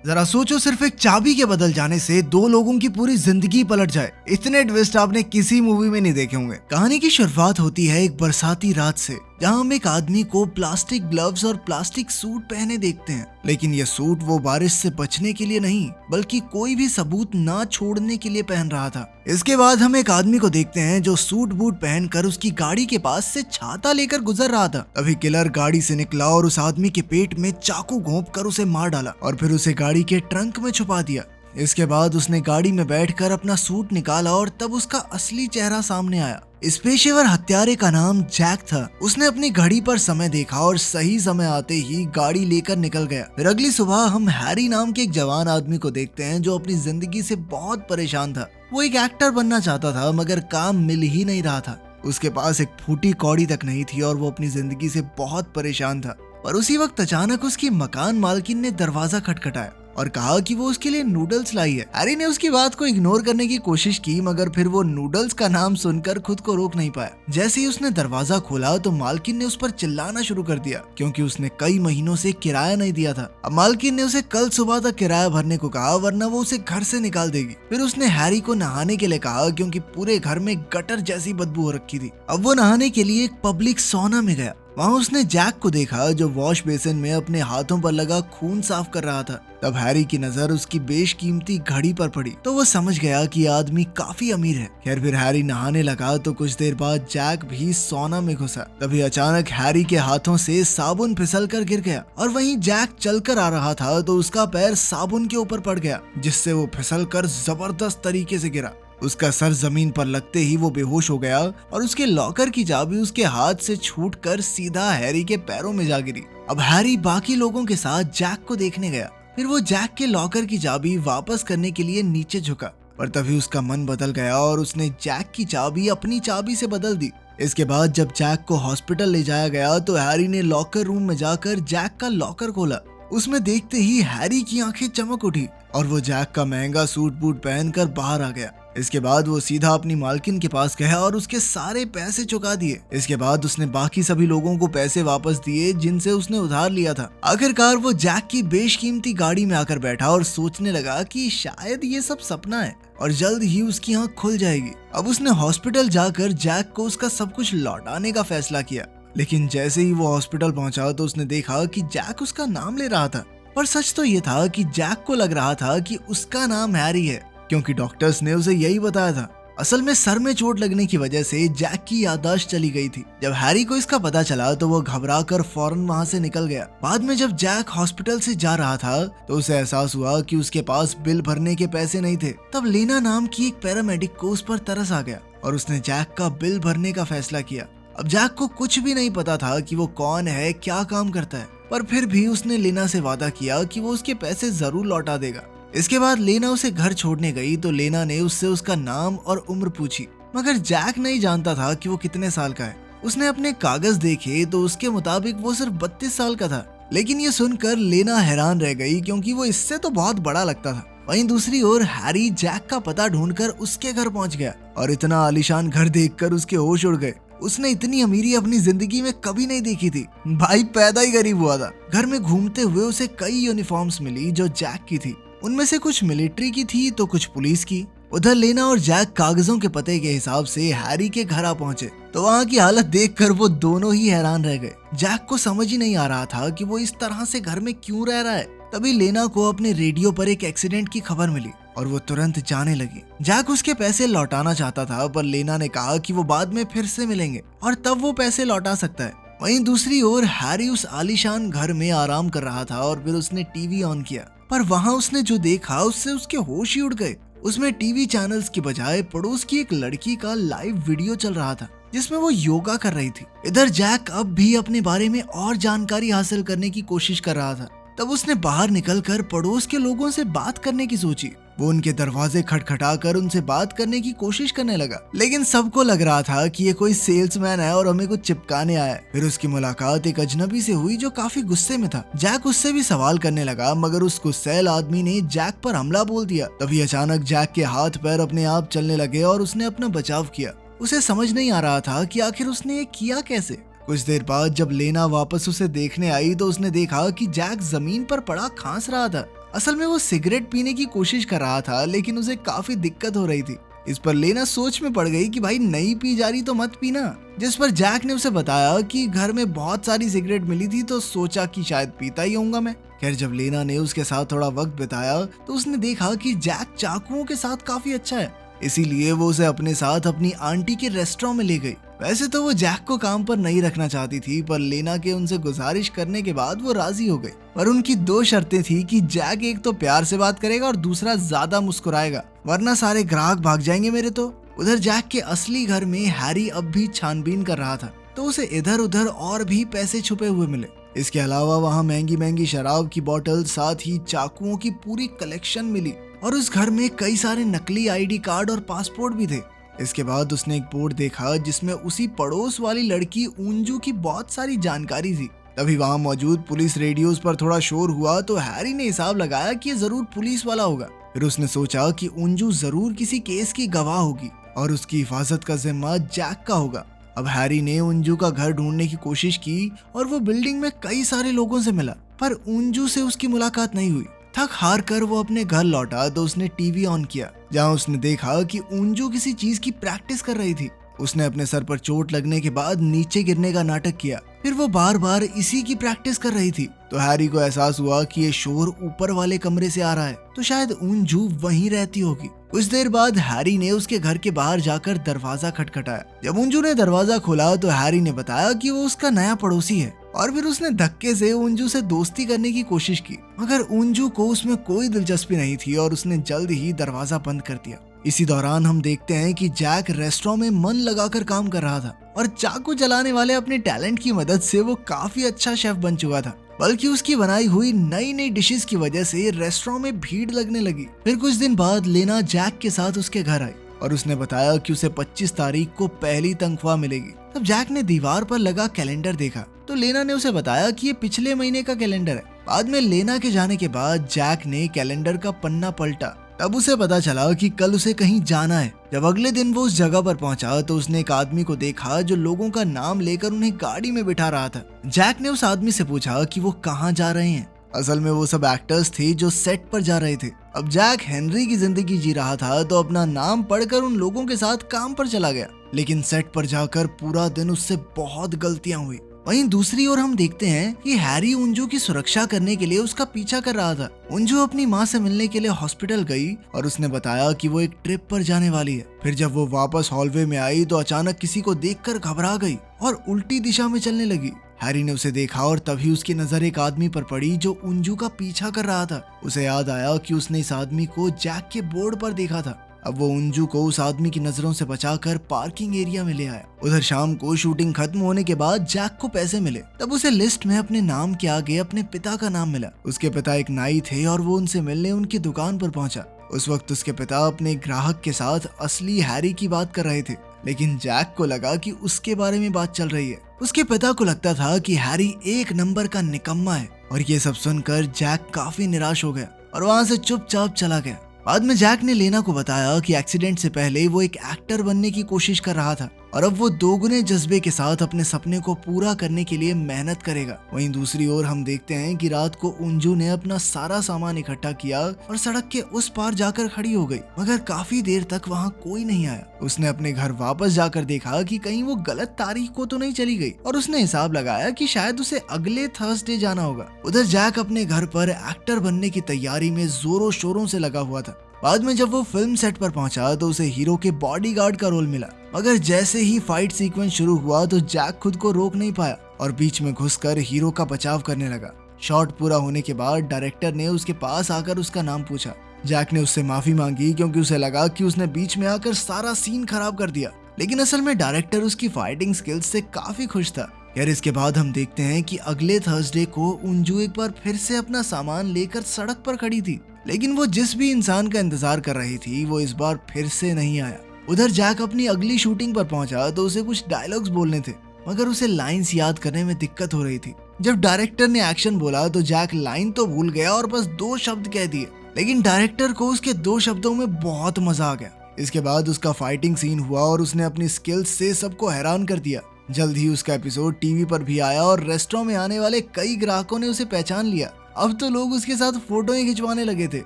जरा सोचो, सिर्फ एक चाबी के बदल जाने से दो लोगों की पूरी जिंदगी पलट जाए। इतने ट्विस्ट आपने किसी मूवी में नहीं देखे होंगे। कहानी की शुरुआत होती है एक बरसाती रात से, जहां हम एक आदमी को प्लास्टिक ग्लव्स और प्लास्टिक सूट पहने देखते हैं। लेकिन यह सूट वो बारिश से बचने के लिए नहीं, बल्कि कोई भी सबूत ना छोड़ने के लिए पहन रहा था। इसके बाद हम एक आदमी को देखते हैं जो सूट बूट पहनकर उसकी गाड़ी के पास से छाता लेकर गुजर रहा था। तभी किलर गाड़ी से निकला और उस आदमी के पेट में चाकू घोंप कर उसे मार डाला और फिर उसे गाड़ी के ट्रंक में छुपा दिया। इसके बाद उसने गाड़ी में बैठकर अपना सूट निकाला और तब उसका असली चेहरा सामने आया। इस पेशेवर हत्यारे का नाम जैक था। उसने अपनी घड़ी पर समय देखा और सही समय आते ही गाड़ी लेकर निकल गया। फिर अगली सुबह हम हैरी नाम के एक जवान आदमी को देखते हैं जो अपनी जिंदगी से बहुत परेशान था। वो एक एक्टर बनना चाहता था, मगर काम मिल ही नहीं रहा था। उसके पास एक फूटी कौड़ी तक नहीं थी और वो अपनी जिंदगी से बहुत परेशान था। पर उसी वक्त अचानक उसकी मकान मालकिन ने दरवाजा खटखटाया और कहा कि वो उसके लिए नूडल्स लाई है। हैरी ने उसकी बात को इग्नोर करने की कोशिश की, मगर फिर वो नूडल्स का नाम सुनकर खुद को रोक नहीं पाया। जैसे ही उसने दरवाजा खोला तो मालकिन ने उस पर चिल्लाना शुरू कर दिया, क्योंकि उसने कई महीनों से किराया नहीं दिया था। अब मालकिन ने उसे कल सुबह तक किराया भरने को कहा, वरना वो उसे घर से निकाल देगी। फिर उसने हैरी को नहाने के लिए कहा, क्योंकि पूरे घर में गटर जैसी बदबू हो रखी थी। अब वो नहाने के लिए एक पब्लिक सौना में गया। वहाँ उसने जैक को देखा जो वॉश बेसिन में अपने हाथों पर लगा खून साफ कर रहा था। तब हैरी की नजर उसकी बेशकीमती घड़ी पर पड़ी तो वो समझ गया कि आदमी काफी अमीर है। खैर फिर हैरी नहाने लगा तो कुछ देर बाद जैक भी सौना में घुसा। तभी अचानक हैरी के हाथों से साबुन फिसल कर गिर गया और वहीं जैक चलकर आ रहा था तो उसका पैर साबुन के ऊपर पड़ गया, जिससे वो फिसल कर जबरदस्त तरीके से गिरा। उसका सर जमीन पर लगते ही वो बेहोश हो गया और उसके लॉकर की चाबी उसके हाथ से छूटकर सीधा हैरी के पैरों में जा गिरी। अब हैरी बाकी लोगों के साथ जैक को देखने गया। फिर वो जैक के लॉकर की चाबी वापस करने के लिए नीचे झुका, पर तभी उसका मन बदल गया और उसने जैक की चाबी अपनी चाबी से बदल दी। इसके बाद जब जैक को हॉस्पिटल ले जाया गया तो हैरी ने लॉकर रूम में जाकर जैक का लॉकर खोला। उसमें देखते ही हैरी की आंखें चमक उठी और वो जैक का महंगा सूट बूट पहनकर बाहर आ गया। इसके बाद वो सीधा अपनी मालकिन के पास गया और उसके सारे पैसे चुका दिए। इसके बाद उसने बाकी सभी लोगों को पैसे वापस दिए जिनसे उसने उधार लिया था। आखिरकार वो जैक की बेशकीमती गाड़ी में आकर बैठा और सोचने लगा कि शायद ये सब सपना है और जल्द ही उसकी आंख खुल जाएगी। अब उसने हॉस्पिटल जाकर जैक को उसका सब कुछ लौटाने का फैसला किया। लेकिन जैसे ही वो हॉस्पिटल पहुंचा तो उसने देखा कि जैक उसका नाम ले रहा था, पर सच तो ये था कि जैक को लग रहा था कि उसका नाम हैरी है, क्योंकि डॉक्टर्स ने उसे यही बताया था। असल में सर में चोट लगने की वजह से जैक की याददाश्त चली गई थी। जब हैरी को इसका पता चला तो वो घबराकर फौरन वहां से निकल गया। बाद में जब जैक हॉस्पिटल से जा रहा था तो उसे एहसास हुआ कि उसके पास बिल भरने के पैसे नहीं थे। तब लेना नाम की एक पैरामेडिक को उस पर तरस आ गया और उसने जैक का बिल भरने का फैसला किया। अब जैक को कुछ भी नहीं पता था कि वो कौन है, क्या काम करता है, पर फिर भी उसने लेना से वादा किया कि वो उसके पैसे जरूर लौटा देगा। इसके बाद लेना उसे घर छोड़ने गई तो लेना ने उससे उसका नाम और उम्र पूछी, मगर जैक नहीं जानता था कि वो कितने साल का है। उसने अपने कागज देखे तो उसके मुताबिक वो सिर्फ 32 साल का था। लेकिन ये सुनकर लेना हैरान रह गई, क्योंकि वो इससे तो बहुत बड़ा लगता था। वहीं दूसरी ओर हैरी जैक का पता ढूंढकर उसके घर पहुंच गया और इतना आलीशान घर देखकर उसके होश उड़ गए। उसने इतनी अमीरी अपनी जिंदगी में कभी नहीं देखी थी। भाई पैदा ही गरीब हुआ था। घर में घूमते हुए उसे कई यूनिफॉर्म्स मिली जो जैक की थी। उनमें से कुछ मिलिट्री की थी तो कुछ पुलिस की। उधर लेना और जैक कागजों के पते के हिसाब से हैरी के घर आ पहुंचे तो वहाँ की हालत देखकर वो दोनों ही हैरान रह गए। जैक को समझ ही नहीं आ रहा था कि वो इस तरह से घर में क्यों रह रहा है। तभी लेना को अपने रेडियो पर एक एक्सीडेंट की खबर मिली और वो तुरंत जाने लगी। जैक उसके पैसे लौटाना चाहता था, पर लेना ने कहा कि वो बाद में फिर से मिलेंगे और तब वो पैसे लौटा सकता है। वहीं दूसरी ओर हैरी उस आलीशान घर में आराम कर रहा था और फिर उसने टीवी ऑन किया, पर वहाँ उसने जो देखा उससे उसके होश ही उड़ गए। उसमें टीवी चैनल्स की बजाय पड़ोस की एक लड़की का लाइव वीडियो चल रहा था जिसमें वो योगा कर रही थी। इधर जैक अब भी अपने बारे में और जानकारी हासिल करने की कोशिश कर रहा था। तब उसने बाहर निकलकर पड़ोस के लोगों से बात करने की सोची। वो उनके दरवाजे खटखटाकर उनसे बात करने की कोशिश करने लगा, लेकिन सबको लग रहा था कि ये कोई सेल्समैन है और हमें कुछ चिपकाने आया है। फिर उसकी मुलाकात एक अजनबी से हुई जो काफी गुस्से में था। जैक उससे भी सवाल करने लगा, मगर उस गुस्सैल आदमी ने जैक पर हमला बोल दिया। तभी अचानक जैक के हाथ पैर अपने आप चलने लगे और उसने अपना बचाव किया। उसे समझ नहीं आ रहा था कि आखिर उसने ये किया कैसे। कुछ देर बाद जब लेना वापस उसे देखने आई तो उसने देखा कि जैक जमीन पर पड़ा खांस रहा था। असल में वो सिगरेट पीने की कोशिश कर रहा था, लेकिन उसे काफी दिक्कत हो रही थी। इस पर लेना सोच में पड़ गई कि भाई नहीं पी जा रही तो मत पीना। जिस पर जैक ने उसे बताया कि घर में बहुत सारी सिगरेट मिली थी तो सोचा कि शायद पीता ही होऊंगा मैं। खैर जब लेना ने उसके साथ थोड़ा वक्त बिताया तो उसने देखा कि जैक चाकुओं के साथ काफी अच्छा है, इसीलिए वो उसे अपने साथ अपनी आंटी के रेस्टोरेंट में ले गई। वैसे तो वो जैक को काम पर नहीं रखना चाहती थी, पर लेना के उनसे गुजारिश करने के बाद वो राजी हो गई। पर उनकी दो शर्तें थी कि जैक एक तो प्यार से बात करेगा और दूसरा ज्यादा मुस्कुराएगा, वरना सारे ग्राहक भाग जाएंगे मेरे तो। उधर जैक के असली घर में हैरी अब भी छानबीन कर रहा था, तो उसे इधर उधर और भी पैसे छुपे हुए मिले। इसके अलावा वहाँ महंगी महंगी शराब की बोतल, साथ ही चाकुओं की पूरी कलेक्शन मिली और उस घर में कई सारे नकली आईडी कार्ड और पासपोर्ट भी थे। इसके बाद उसने एक बोर्ड देखा जिसमें उसी पड़ोस वाली लड़की उंजू की बहुत सारी जानकारी थी। तभी वहाँ मौजूद पुलिस रेडियोस पर थोड़ा शोर हुआ तो हैरी ने हिसाब लगाया कि ये जरूर पुलिस वाला होगा। फिर उसने सोचा कि उंजू जरूर किसी केस की गवाह होगी और उसकी हिफाजत का जिम्मा जैक का होगा। अब हैरी ने उंजू का घर ढूंढने की कोशिश की और वो बिल्डिंग में कई सारे लोगों से मिला, पर उंजू से उसकी मुलाकात नहीं हुई। थक हार कर वो अपने घर लौटा तो उसने टीवी ऑन किया, जहां उसने देखा कि उंजू किसी चीज की प्रैक्टिस कर रही थी। उसने अपने सर पर चोट लगने के बाद नीचे गिरने का नाटक किया, फिर वो बार बार इसी की प्रैक्टिस कर रही थी। तो हैरी को एहसास हुआ कि ये शोर ऊपर वाले कमरे से आ रहा है, तो शायद उंजू वहीं रहती होगी। कुछ देर बाद हैरी ने उसके घर के बाहर जाकर दरवाजा खटखटाया। जब उंजू ने दरवाजा खोला तो हैरी ने बताया कि वो उसका नया पड़ोसी है, और फिर उसने धक्के से उंजू से दोस्ती करने की कोशिश की, मगर उंजू को उसमें कोई दिलचस्पी नहीं थी और उसने जल्द ही दरवाजा बंद कर दिया। इसी दौरान हम देखते हैं कि जैक रेस्टोरेंट में मन लगाकर काम कर रहा था और चाकू चलाने वाले अपने टैलेंट की मदद से वो काफी अच्छा शेफ बन चुका था, बल्कि उसकी बनाई हुई नई नई डिशेस की वजह से रेस्टोरेंट में भीड़ लगने लगी। फिर कुछ दिन बाद लेना जैक के साथ उसके घर आई और उसने बताया कि उसे 25 तारीख को पहली तनख्वाह मिलेगी। तब जैक ने दीवार पर लगा कैलेंडर देखा तो लेना ने उसे बताया कि ये पिछले महीने का कैलेंडर है। बाद में लेना के जाने के बाद जैक ने कैलेंडर का पन्ना पलटा, तब उसे पता चला कि कल उसे कहीं जाना है। जब अगले दिन वो उस जगह पर पहुंचा तो उसने एक आदमी को देखा जो लोगों का नाम लेकर उन्हें गाड़ी में बिठा रहा था। जैक ने उस आदमी से पूछा कि वो कहाँ जा रहे हैं। असल में वो सब एक्टर्स थे जो सेट पर जा रहे थे। अब जैक हेनरी की जिंदगी जी रहा था तो अपना नाम पढ़कर उन लोगों के साथ काम पर चला गया, लेकिन सेट पर जाकर पूरा दिन उससे बहुत गलतियां हुई। वहीं दूसरी ओर हम देखते हैं कि हैरी उंजू की सुरक्षा करने के लिए उसका पीछा कर रहा था। उंजू अपनी माँ से मिलने के लिए हॉस्पिटल गई और उसने बताया कि वो एक ट्रिप पर जाने वाली है। फिर जब वो वापस हॉलवे में आई तो अचानक किसी को देखकर घबरा गई और उल्टी दिशा में चलने लगी। हैरी ने उसे देखा और तभी उसकी नजर एक आदमी पर पड़ी जो उंजू का पीछा कर रहा था। उसे याद आया कि उसने इस आदमी को जैक के बोर्ड पर देखा था। अब वो उंजू को उस आदमी की नजरों से बचाकर पार्किंग एरिया में ले आया। उधर शाम को शूटिंग खत्म होने के बाद जैक को पैसे मिले, तब उसे लिस्ट में अपने नाम के आगे अपने पिता का नाम मिला। उसके पिता एक नाई थे और वो उनसे मिलने उनकी दुकान पर पहुंचा। उस वक्त उसके पिता अपने ग्राहक के साथ असली हैरी की बात कर रहे थे, लेकिन जैक को लगा कि उसके बारे में बात चल रही है। उसके पिता को लगता था कि हैरी एक नंबर का निकम्मा है, और ये सब सुनकर जैक काफी निराश हो गया और वहाँ से चुपचाप चला गया। बाद में जैक ने लेना को बताया कि एक्सीडेंट से पहले वो एक एक्टर बनने की कोशिश कर रहा था और अब वो दोगुने जज्बे के साथ अपने सपने को पूरा करने के लिए मेहनत करेगा। वहीं दूसरी ओर हम देखते हैं कि रात को उंजू ने अपना सारा सामान इकट्ठा किया और सड़क के उस पार जाकर खड़ी हो गई, मगर काफी देर तक वहाँ कोई नहीं आया। उसने अपने घर वापस जाकर देखा कि कहीं वो गलत तारीख को तो नहीं चली गई और उसने हिसाब लगाया कि शायद उसे अगले थर्सडे जाना होगा। उधर जैक अपने घर पर एक्टर बनने की तैयारी में जोरों शोरों से लगा हुआ था। बाद में जब वो फिल्म सेट पर पहुंचा तो उसे हीरो के बॉडीगार्ड का रोल मिला, मगर जैसे ही फाइट सीक्वेंस शुरू हुआ तो जैक खुद को रोक नहीं पाया और बीच में घुसकर हीरो का बचाव करने लगा। शॉट पूरा होने के बाद डायरेक्टर ने उसके पास आकर उसका नाम पूछा। जैक ने उससे माफी मांगी क्योंकि उसे लगा कि उसने बीच में आकर सारा सीन खराब कर दिया, लेकिन असल में डायरेक्टर उसकी फाइटिंग स्किल्स से काफी खुश था। यार इसके बाद हम देखते हैं कि अगले थर्सडे को उंजू एक बार फिर से अपना सामान लेकर सड़क पर खड़ी थी, लेकिन वो जिस भी इंसान का इंतजार कर रही थी वो इस बार फिर से नहीं आया। उधर जैक अपनी अगली शूटिंग पर पहुंचा तो उसे कुछ डायलॉग्स बोलने थे, मगर उसे लाइंस याद करने में दिक्कत हो रही थी। जब डायरेक्टर ने एक्शन बोला तो जैक लाइन तो भूल गया और बस 2 शब्द कह दिए, लेकिन डायरेक्टर को उसके 2 शब्दों में बहुत मजा आ गया। इसके बाद उसका फाइटिंग सीन हुआ और उसने अपनी स्किल्स से सबको हैरान कर दिया। जल्द ही उसका एपिसोड टीवी पर भी आया और रेस्टोरेंट में आने वाले कई ग्राहकों ने उसे पहचान लिया। अब तो लोग उसके साथ फोटो ही खिंचवाने लगे थे।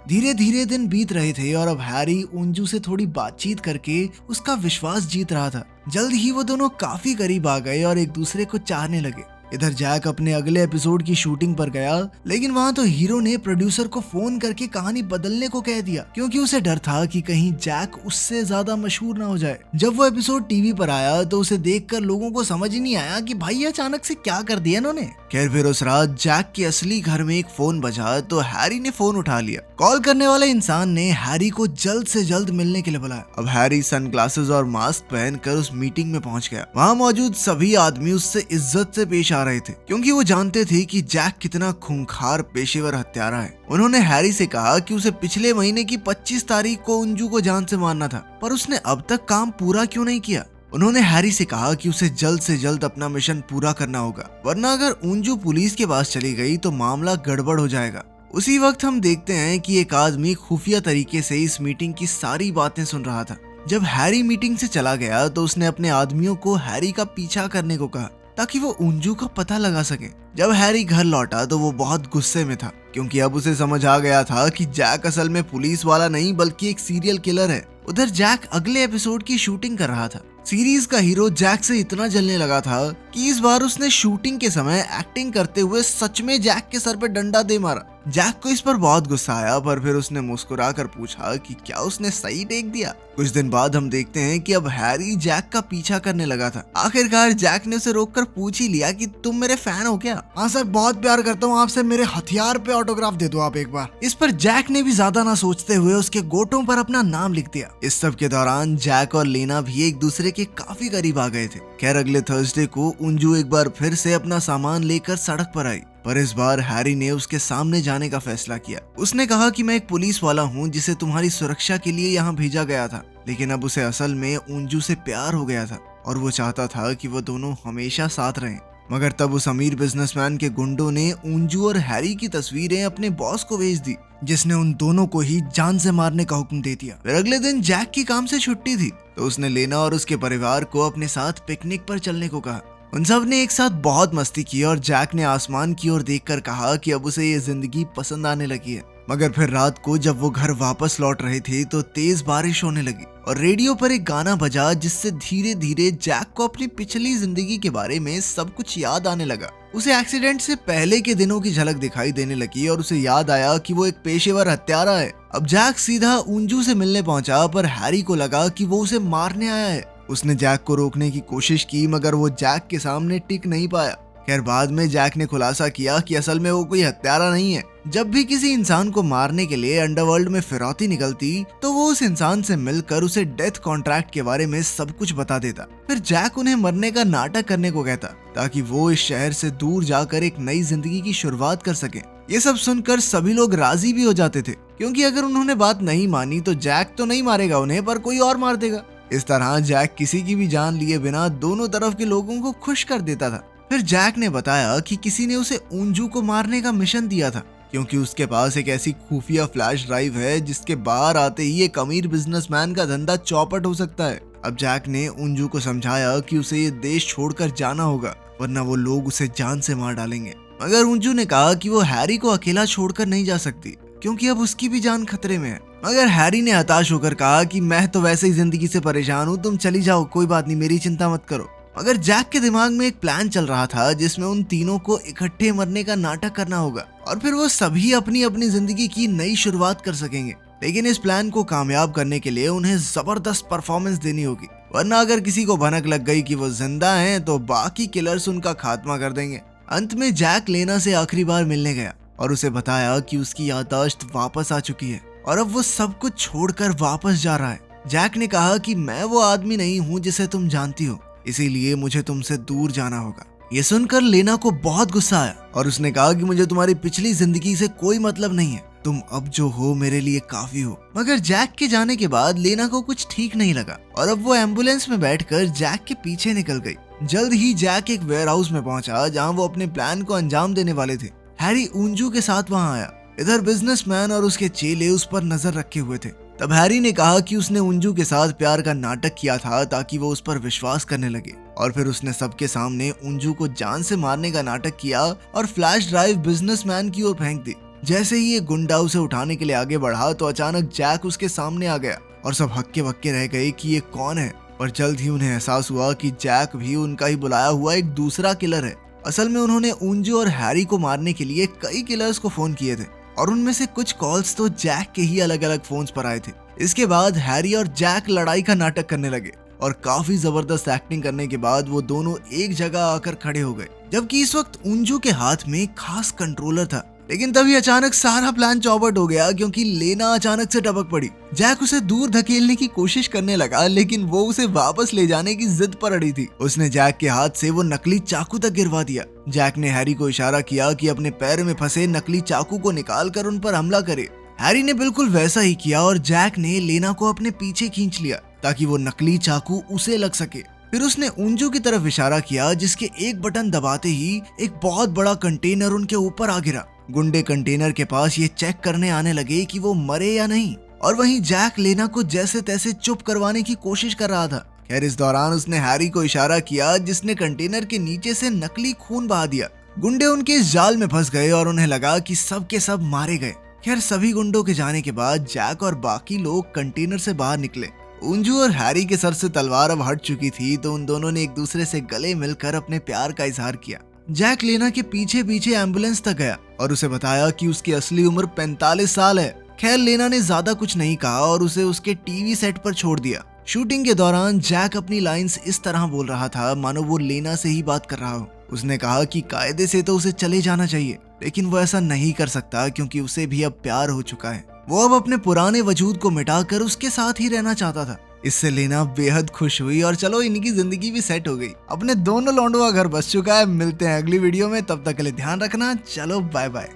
धीरे धीरे दिन बीत रहे थे और अब हैरी उंजू से थोड़ी बातचीत करके उसका विश्वास जीत रहा था। जल्द ही वो दोनों काफी करीब आ गए और एक दूसरे को चाहने लगे। इधर जैक अपने अगले एपिसोड की शूटिंग पर गया, लेकिन वहाँ तो हीरो ने प्रोड्यूसर को फोन करके कहानी बदलने को कह दिया, क्योंकि उसे डर था कि कहीं जैक उससे ज्यादा मशहूर ना हो जाए। जब वो एपिसोड टीवी पर आया तो उसे देखकर लोगों को समझ ही नहीं आया कि भाई अचानक से क्या कर दिया इन्होंने। खैर फिर उस रात जैक के असली घर में एक फोन बजा तो हैरी ने फोन उठा लिया। कॉल करने वाले इंसान ने हैरी को जल्द से जल्द मिलने के लिए बुलाया। अब हैरी सनग्लासेस और मास्क पहनकर उस मीटिंग में पहुंच गया। वहाँ मौजूद सभी आदमी उससे इज्जत से पेश आ रहे थे, क्योंकि वो जानते थे कि जैक कितना खूंखार पेशेवर हत्यारा है। उन्होंने हैरी से कहा कि उसे पिछले महीने की 25 तारीख को उंजू को जान से मारना था, पर उसने अब तक काम पूरा क्यों नहीं किया। उन्होंने हैरी से कहा कि उसे जल्द से जल्द अपना मिशन पूरा करना होगा, वरना अगर उंजू पुलिस के पास चली गई तो मामला गड़बड़ हो जाएगा। उसी वक्त हम देखते हैं कि एक आदमी खुफिया तरीके से इस मीटिंग की सारी बातें सुन रहा था। जब हैरी मीटिंग से चला गया तो उसने अपने आदमियों को हैरी का पीछा करने को कहा, ताकि वो उंजू का पता लगा सके। जब हैरी घर लौटा तो वो बहुत गुस्से में था, क्योंकि अब उसे समझ आ गया था कि जैक असल में पुलिस वाला नहीं बल्कि एक सीरियल किलर है। उधर जैक अगले एपिसोड की शूटिंग कर रहा था। सीरीज का हीरो जैक से इतना जलने लगा था कि इस बार उसने शूटिंग के समय एक्टिंग करते हुए सच में जैक के सर पे डंडा दे मारा। जैक को इस पर बहुत गुस्सा आया, पर फिर उसने मुस्कुरा कर पूछा कि क्या उसने सही टेक दिया। कुछ दिन बाद हम देखते हैं कि अब हैरी जैक का पीछा करने लगा था। आखिरकार जैक ने उसे रोककर पूछ ही लिया कि तुम मेरे फैन हो क्या? हाँ सर, बहुत प्यार करता हूँ आपसे, मेरे हथियार पे ऑटोग्राफ दे दो आप एक बार। इस पर जैक ने भी ज्यादा ना सोचते हुए उसके गोटों पर अपना नाम लिख दिया। इस सब के दौरान जैक और लेना भी एक दूसरे के काफी करीब आ गए थे। खैर अगले थर्सडे को उंजू एक बार फिर से अपना सामान लेकर सड़क पर आई, पर इस बार हैरी ने उसके सामने जाने का फैसला किया। उसने कहा कि मैं एक पुलिस वाला हूँ जिसे तुम्हारी सुरक्षा के लिए यहाँ भेजा गया था, लेकिन अब उसे असल में उंजू से प्यार हो गया था और वो चाहता था कि वो दोनों हमेशा साथ रहें। मगर तब उस अमीर बिजनेसमैन के गुंडों ने उंजू और हैरी की तस्वीरें अपने बॉस को भेज दी, जिसने उन दोनों को ही जान से मारने का हुक्म दे दिया। फिर अगले दिन जैक की काम से छुट्टी थी, तो उसने लेना और उसके परिवार को अपने साथ पिकनिक पर चलने को कहा। उन सब ने एक साथ बहुत मस्ती की और जैक ने आसमान की ओर देखकर कहा कि अब उसे ये जिंदगी पसंद आने लगी है। मगर फिर रात को जब वो घर वापस लौट रहे थे तो तेज बारिश होने लगी और रेडियो पर एक गाना बजा, जिससे धीरे धीरे जैक को अपनी पिछली जिंदगी के बारे में सब कुछ याद आने लगा। उसे एक्सीडेंट से पहले के दिनों की झलक दिखाई देने लगी और उसे याद आया कि वो एक पेशेवर हत्यारा है। अब जैक सीधा उंजू से मिलने पहुंचा, पर हैरी को लगा कि वो उसे मारने आया है। उसने जैक को रोकने की कोशिश की, मगर वो जैक के सामने टिक नहीं पाया। खैर बाद में जैक ने खुलासा किया कि असल में वो कोई हत्यारा नहीं है। जब भी किसी इंसान को मारने के लिए अंडरवर्ल्ड में फिरौती निकलती तो वो उस इंसान से मिलकर उसे डेथ कॉन्ट्रैक्ट के बारे में सब कुछ बता देता। फिर जैक उन्हें मरने का नाटक करने को कहता, ताकि वो इस शहर से दूर जाकर एक नई जिंदगी की शुरुआत कर सके। ये सब सुनकर सभी लोग राजी भी हो जाते थे, क्योंकि अगर उन्होंने बात नहीं मानी तो जैक तो नहीं मारेगा उन्हें, पर कोई और मार देगा। इस तरह जैक किसी की भी जान लिए बिना दोनों तरफ के लोगों को खुश कर देता था। फिर जैक ने बताया कि किसी ने उसे उंजू को मारने का मिशन दिया था, क्योंकि उसके पास एक ऐसी खुफिया फ्लैश ड्राइव है जिसके बाहर आते ही एक अमीर बिजनेसमैन का धंधा चौपट हो सकता है। अब जैक ने उंजू को समझाया कि उसे ये देश छोड़कर जाना होगा, वरना वो लोग उसे जान से मार डालेंगे। मगर उंजू ने कहा कि वो हैरी को अकेला छोड़कर नहीं जा सकती, क्योंकि अब उसकी भी जान खतरे में है। मगर हैरी ने हताश होकर कहा कि मैं तो वैसे ही जिंदगी से परेशान हूँ, तुम चली जाओ, कोई बात नहीं, मेरी चिंता मत करो। मगर जैक के दिमाग में एक प्लान चल रहा था, जिसमें उन तीनों को इकट्ठे मरने का नाटक करना होगा और फिर वो सभी अपनी अपनी जिंदगी की नई शुरुआत कर सकेंगे। लेकिन इस प्लान को कामयाब करने के लिए उन्हें जबरदस्त परफॉर्मेंस देनी होगी, वरना अगर किसी को भनक लग गई कि वो जिंदा हैं तो बाकी किलर्स उनका खात्मा कर देंगे। अंत में जैक लेना से आखिरी बार मिलने गया और उसे बताया कि उसकी याददाश्त वापस आ चुकी है और अब वो सब कुछ छोड़कर वापस जा रहा है। जैक ने कहा कि मैं वो आदमी नहीं हूँ जिसे तुम जानती हो, इसीलिए मुझे तुमसे दूर जाना होगा। ये सुनकर लेना को बहुत गुस्सा आया और उसने कहा कि मुझे तुम्हारी पिछली जिंदगी से कोई मतलब नहीं है, तुम अब जो हो मेरे लिए काफी हो। मगर जैक के जाने के बाद लेना को कुछ ठीक नहीं लगा और अब वो एम्बुलेंस में बैठकर जैक के पीछे निकल गई। जल्द ही जैक एक वेयरहाउस में पहुंचा, जहां वो अपने प्लान को अंजाम देने वाले थे। हैरी उंजू के साथ वहां आया। इधर बिजनेसमैन और उसके चेले उस पर नजर रखे हुए थे। तब हैरी ने कहा कि उसने उंजू के साथ प्यार का नाटक किया था ताकि वो उस पर विश्वास करने लगे। और फिर उसने सबके सामने उंजू को जान से मारने का नाटक किया और फ्लैश ड्राइव बिजनेसमैन की ओर फेंक दी। जैसे ही ये गुंडा उसे उठाने के लिए आगे बढ़ा तो अचानक जैक उसके सामने आ गया और सब हक्के बक्के रह गए कि ये कौन है। पर जल्द ही उन्हें एहसास हुआ कि जैक भी उनका ही बुलाया हुआ एक दूसरा किलर है। असल में उन्होंने उंजू और हैरी को मारने के लिए कई किलर्स को फोन किए थे और उनमें से कुछ कॉल्स तो जैक के ही अलग अलग फोन्स पर आए थे। इसके बाद हैरी और जैक लड़ाई का नाटक करने लगे और काफी जबरदस्त एक्टिंग करने के बाद वो दोनों एक जगह आकर खड़े हो गए, जबकि इस वक्त उंजू के हाथ में खास कंट्रोलर था। लेकिन तभी अचानक सारा प्लान चौपट हो गया क्योंकि लेना अचानक से टपक पड़ी। जैक उसे दूर धकेलने की कोशिश करने लगा लेकिन वो उसे वापस ले जाने की जिद पर अड़ी थी। उसने जैक के हाथ से वो नकली चाकू तक गिरवा दिया। जैक ने हैरी को इशारा किया कि अपने पैर में फंसे नकली चाकू को निकालकर उन पर हमला करे। हैरी ने बिल्कुल वैसा ही किया और जैक ने लेना को अपने पीछे खींच लिया ताकि वो नकली चाकू उसे लग सके। फिर उसने उंजू की तरफ इशारा किया जिसके एक बटन दबाते ही एक बहुत बड़ा कंटेनर उनके ऊपर आ गिरा। गुंडे कंटेनर के पास ये चेक करने आने लगे कि वो मरे या नहीं, और वहीं जैक लेना को जैसे तैसे चुप करवाने की कोशिश कर रहा था। खैर इस दौरान उसने हैरी को इशारा किया जिसने कंटेनर के नीचे से नकली खून बहा दिया। गुंडे उनके इस जाल में फंस गए और उन्हें लगा कि सब के सब मारे गए। खैर सभी गुंडों के जाने के बाद जैक और बाकी लोग कंटेनर से बाहर निकले। उंजू और हैरी के सर से तलवार अब हट चुकी थी तो उन दोनों ने एक दूसरे से गले मिलकर अपने प्यार का इजहार किया। जैक लेना के पीछे पीछे एम्बुलेंस तक गया और उसे बताया कि उसकी असली उम्र 45 साल है। खैर लेना ने ज्यादा कुछ नहीं कहा और उसे उसके टीवी सेट पर छोड़ दिया। शूटिंग के दौरान जैक अपनी लाइंस इस तरह बोल रहा था मानो वो लेना से ही बात कर रहा हो। उसने कहा कि कायदे से तो उसे चले जाना चाहिए लेकिन वो ऐसा नहीं कर सकता क्योंकि उसे भी अब प्यार हो चुका है। वो अब अपने पुराने वजूद को मिटाकर उसके साथ ही रहना चाहता था। इससे लेना बेहद खुश हुई और चलो इनकी जिंदगी भी सेट हो गई। अपने दोनों लौंडों का घर बस चुका है। मिलते हैं अगली वीडियो में, तब तक के लिए ध्यान रखना। चलो बाय बाय।